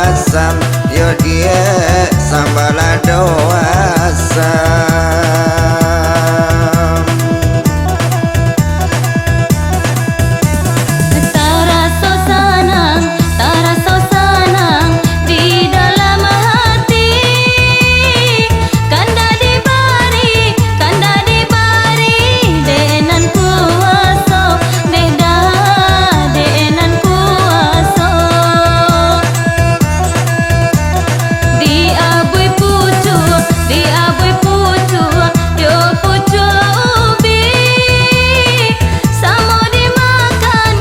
asam, yo dia sambal ado asam. Terasa senang di dalam hati, kanda dibari denan kuasa, neda denan kuasa. Di abui pucu, yo pucu ubi, samo dimakan,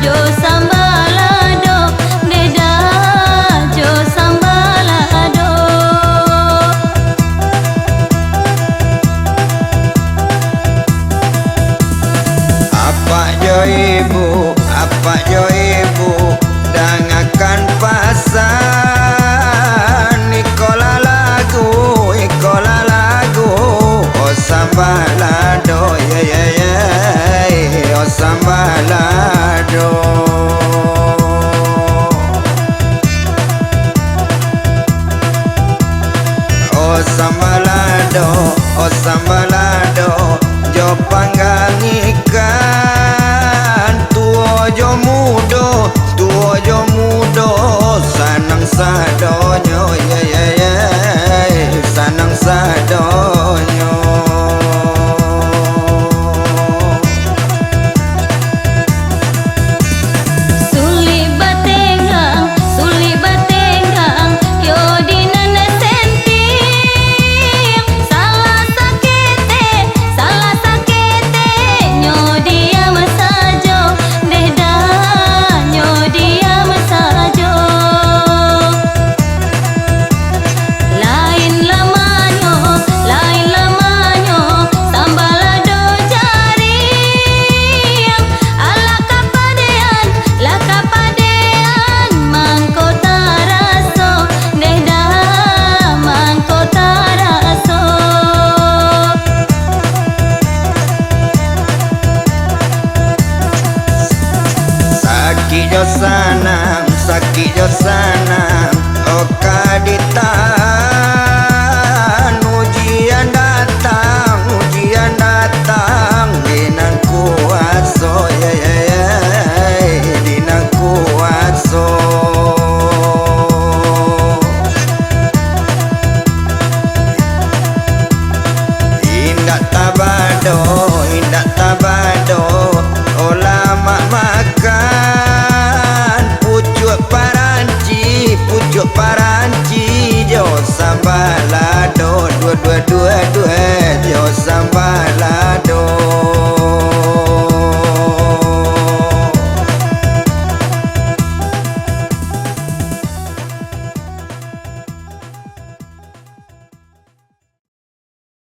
jo sambalado, neda jo sambalado. Apa yo ibu, dangakan pasan, ikola lagu, oh sambalado, oh sambalado. Oh sambalado, jo panggang ikan, tuo jo mudo, sanang sadonyo, sanang sadonyo. Suli batengang, yo dinana senting, salah sakete, nyo diam sajo, neda nyo diam sajo. Lain lamanyo, sambalado jaring, ala kapadean, mangko taraso, neda mangko taraso. Saki jo sanang,